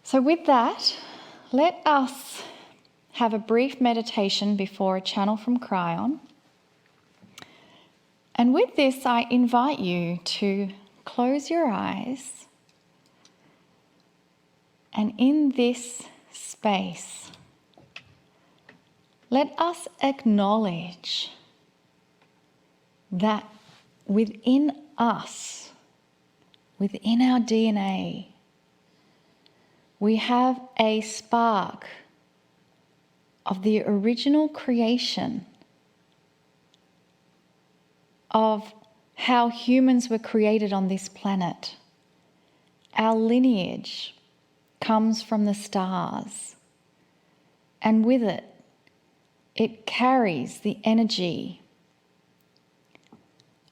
So with that, let us have a brief meditation before a channel from Kryon. And with this, I invite you to close your eyes, and in this space, let us acknowledge that within us, within our DNA, we have a spark of the original creation of how humans were created on this planet. Our lineage comes from the stars, and with it, it carries the energy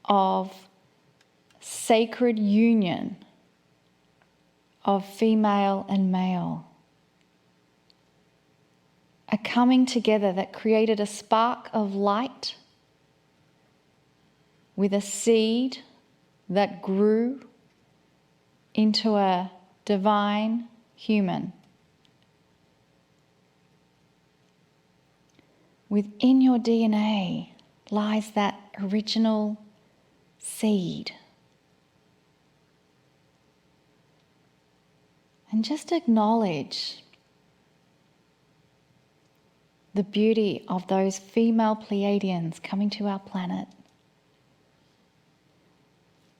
of sacred union of female and male, a coming together that created a spark of light with a seed that grew into a divine human. Within your DNA lies that original seed. And just acknowledge the beauty of those female Pleiadians coming to our planet,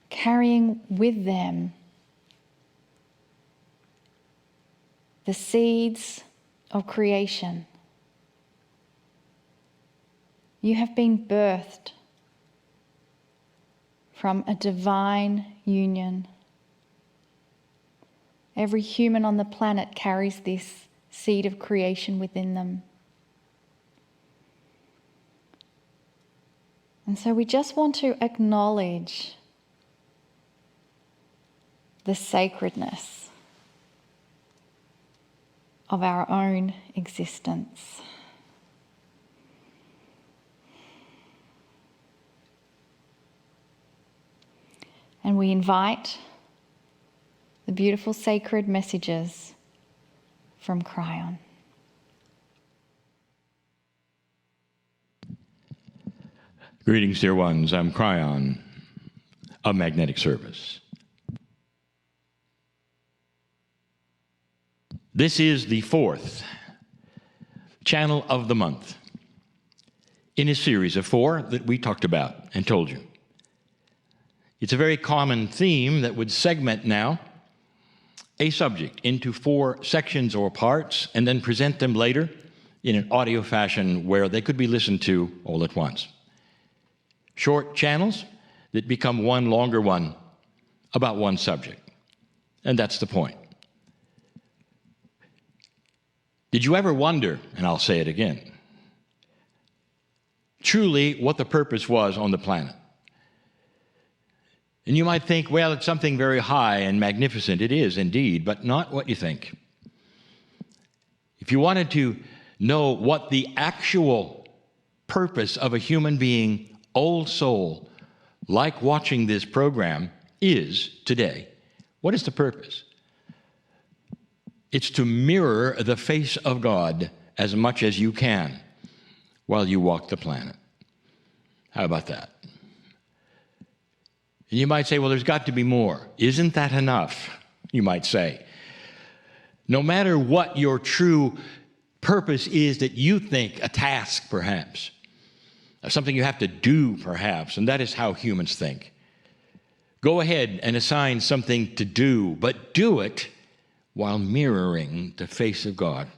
carrying with them the seeds of creation. You have been birthed from a divine union. Every human on the planet carries this seed of creation within them. And so we just want to acknowledge the sacredness of our own existence. And we invite the beautiful sacred messages from Kryon. Greetings, dear ones. I'm Kryon of Magnetic Service. This is the fourth channel of the month in a series of 4 that we talked about and told you. It's a very common theme that would segment now a subject into 4 sections or parts and then present them later in an audio fashion where they could be listened to all at once. Short channels that become one longer one about one subject. And that's the point. Did you ever wonder, and I'll say it again, truly what the purpose was on the planet? And you might think, well, it's something very high and magnificent. It is indeed, but not what you think. If you wanted to know what the actual purpose of a human being, old soul, like watching this program, is today, what is the purpose? It's to mirror the face of God as much as you can while you walk the planet. How about that? And you might say, well, there's got to be more. Isn't that enough? You might say. No matter what your true purpose is that you think, a task perhaps, something you have to do perhaps, and that is how humans think. Go ahead and assign something to do, but do it while mirroring the face of God.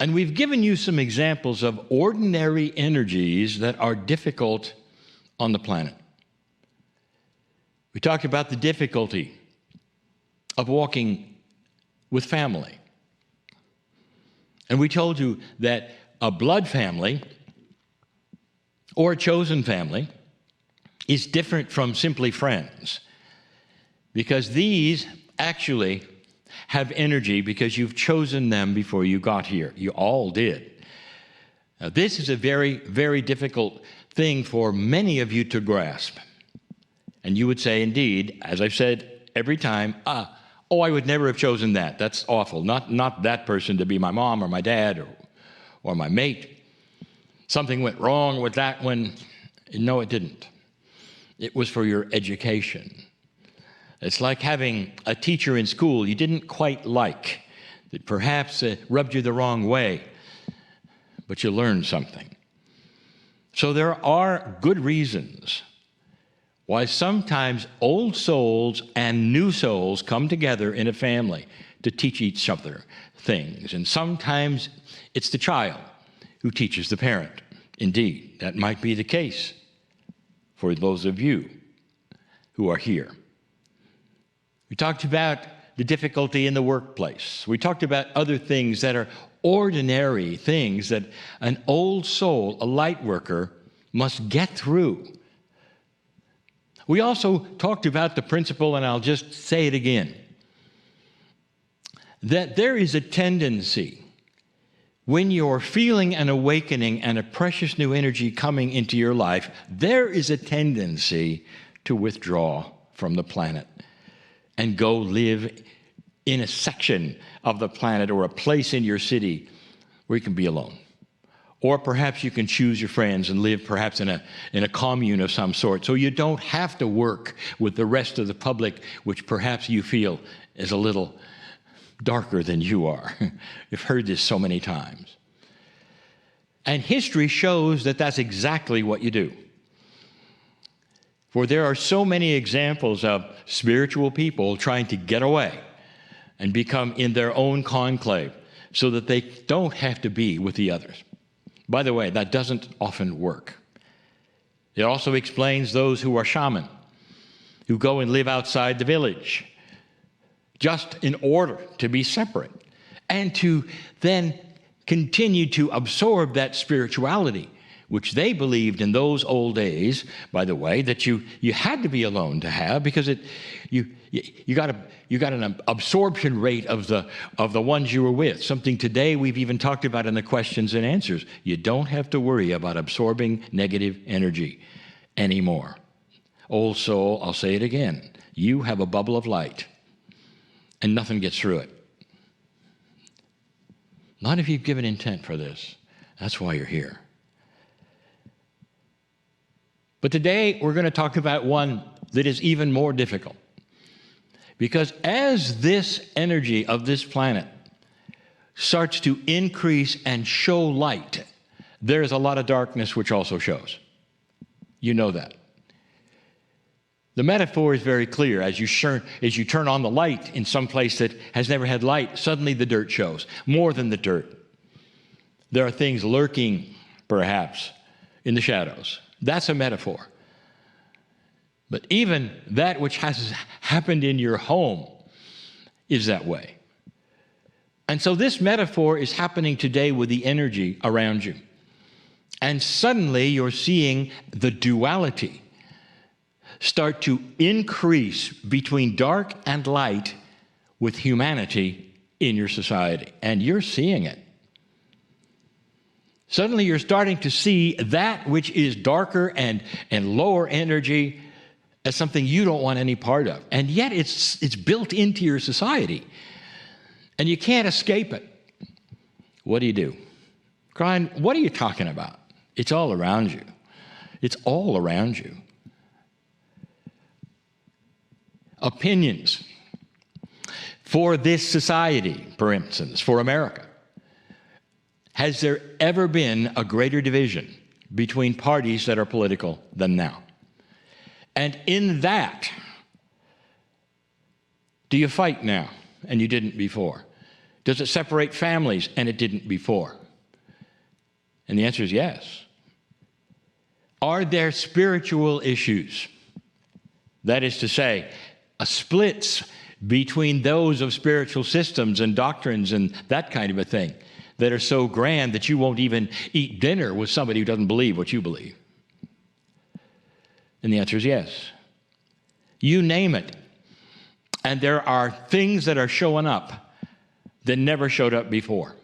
And we've given you some examples of ordinary energies that are difficult on the planet. We talked about the difficulty of walking with family. And we told you that a blood family or a chosen family is different from simply friends, because these actually have energy because you've chosen them before you got here. You all did. Now, this is a very, very difficult thing for many of you to grasp. And you would say, indeed, as I've said every time, Oh, I would never have chosen that. That's awful. Not that person to be my mom or my dad or my mate. Something went wrong with that one. No, it didn't. It was for your education. It's like having a teacher in school you didn't quite like, that perhaps rubbed you the wrong way, but you learned something. So there are good reasons why sometimes old souls and new souls come together in a family to teach each other things. And sometimes it's the child who teaches the parent. Indeed, that might be the case for those of you who are here. We talked about the difficulty in the workplace. We talked about other things that are ordinary things that an old soul, a light worker, must get through. We also talked about the principle, and I'll just say it again, that there is a tendency when you're feeling an awakening and a precious new energy coming into your life, there is a tendency to withdraw from the planet and go live in a section of the planet or a place in your city where you can be alone. Or perhaps you can choose your friends and live perhaps in a commune of some sort, so you don't have to work with the rest of the public, which perhaps you feel is a little darker than you are. You've heard this so many times. And history shows that that's exactly what you do. For there are so many examples of spiritual people trying to get away and become in their own conclave so that they don't have to be with the others. By the way, that doesn't often work. It also explains those who are shaman, who go and live outside the village, just in order to be separate and to then continue to absorb that spirituality, which they believed in those old days, by the way, that you had to be alone to have, because you got an absorption rate of the ones you were with. Something today we've even talked about in the questions and answers. You don't have to worry about absorbing negative energy anymore. Old soul, I'll say it again, you have a bubble of light, and nothing gets through it. Not if you've given intent for this. That's why you're here. But today we're going to talk about one that is even more difficult. Because as this energy of this planet starts to increase and show light, there's a lot of darkness which also shows. You know that. The metaphor is very clear. As you turn on the light in some place that has never had light, suddenly the dirt shows. More than the dirt. There are things lurking, perhaps, in the shadows. That's a metaphor. But even that which has happened in your home is that way. And so this metaphor is happening today with the energy around you. And suddenly you're seeing the duality start to increase between dark and light with humanity in your society. And you're seeing it. Suddenly you're starting to see that which is darker and lower energy as something you don't want any part of. And yet it's built into your society. And you can't escape it. What do? Kryon, what are you talking about? It's all around you. It's all around you. Opinions for this society, for instance, for America. Has there ever been a greater division between parties that are political than now? And in that, do you fight now and you didn't before? Does it separate families and it didn't before? And the answer is yes. Are there spiritual issues? That is to say, splits between those of spiritual systems and doctrines and that kind of a thing that are so grand that you won't even eat dinner with somebody who doesn't believe what you believe? And the answer is yes. You name it. And there are things that are showing up that never showed up before.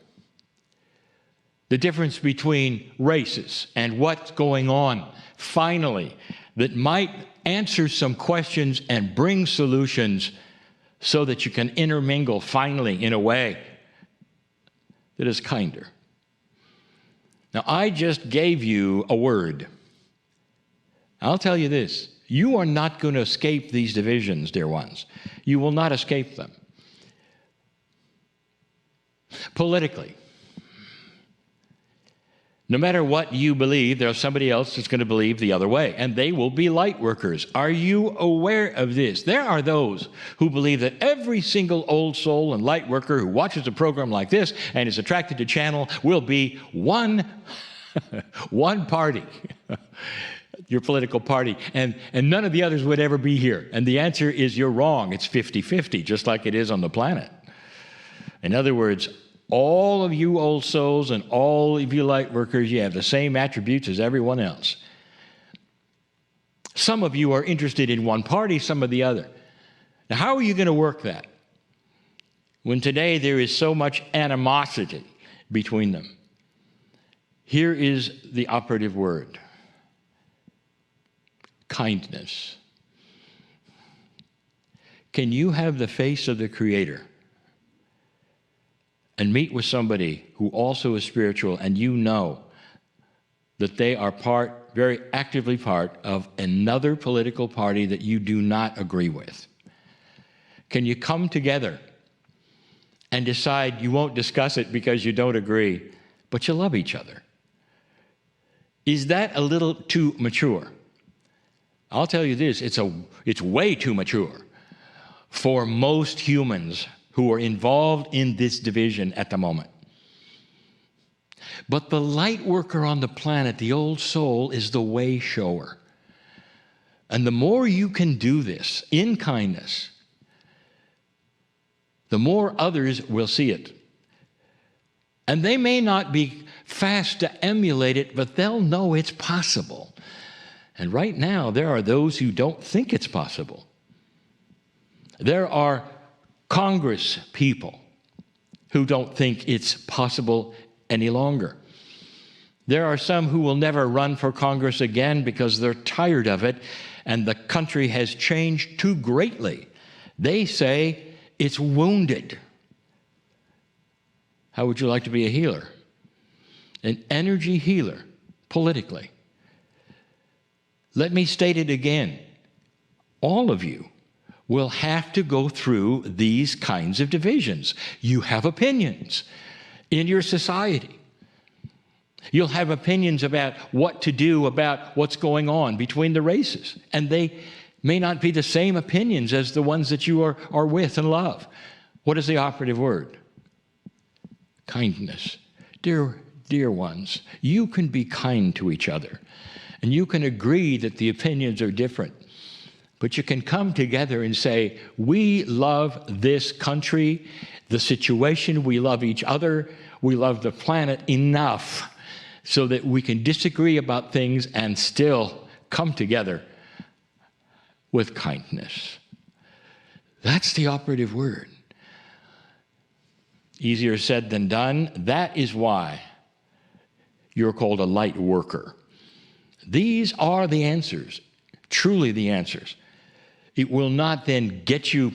The difference between races and what's going on, finally, that might answer some questions and bring solutions so that you can intermingle finally in a way that is kinder. Now, I just gave you a word. I'll tell you this. You are not going to escape these divisions, dear ones. You will not escape them. Politically, no matter what you believe, there's somebody else that's going to believe the other way, and they will be light workers. Are you aware of this? There are those who believe that every single old soul and light worker who watches a program like this and is attracted to channel will be one party, your political party, and none of the others would ever be here. And the answer is you're wrong. It's 50-50, just like it is on the planet. In other words, all of you old souls and all of you light workers, you have the same attributes as everyone else. Some of you are interested in one party, some of the other. Now, how are you going to work that when today there is so much animosity between them? Here is the operative word: kindness. Can you have the face of the Creator and meet with somebody who also is spiritual, and you know that they are very actively part of another political party that you do not agree with? Can you come together and decide you won't discuss it because you don't agree, but you love each other? Is that a little too mature? I'll tell you this, it's way too mature for most humans who are involved in this division at the moment. But the light worker on the planet, the old soul, is the way shower. And the more you can do this in kindness, the more others will see it. And they may not be fast to emulate it, but they'll know it's possible. And right now, there are those who don't think it's possible. There are Congress people who don't think it's possible any longer. There are some who will never run for Congress again because they're tired of it, and the country has changed too greatly. They say it's wounded. How would you like to be a healer? An energy healer, politically. Let me state it again. All of you will have to go through these kinds of divisions. You have opinions in your society. You'll have opinions about what to do about what's going on between the races. And they may not be the same opinions as the ones that you are with and love. What is the operative word? Kindness. Dear ones, you can be kind to each other. And you can agree that the opinions are different. But you can come together and say, we love this country, the situation, we love each other, we love the planet enough so that we can disagree about things and still come together with kindness. That's the operative word. Easier said than done. That is why you're called a light worker. These are the answers, truly the answers. It will not then get you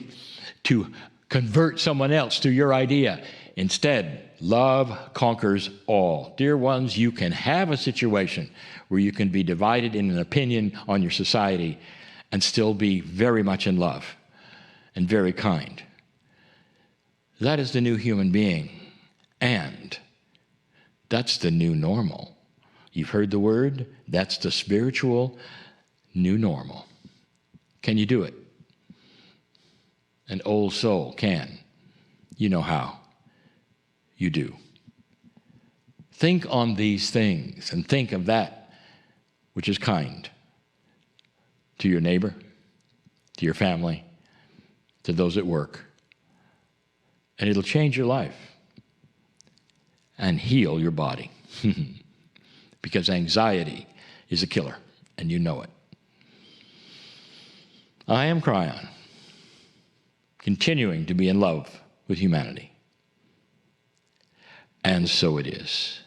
to convert someone else to your idea. Instead, love conquers all. Dear ones, you can have a situation where you can be divided in an opinion on your society and still be very much in love and very kind. That is the new human being. And that's the new normal. You've heard the word? That's the spiritual new normal. Can you do it? An old soul can. You know how. You do. Think on these things and think of that which is kind to your neighbor, to your family, to those at work. And it'll change your life and heal your body. Because anxiety is a killer, and you know it. I am Kryon, continuing to be in love with humanity. And so it is.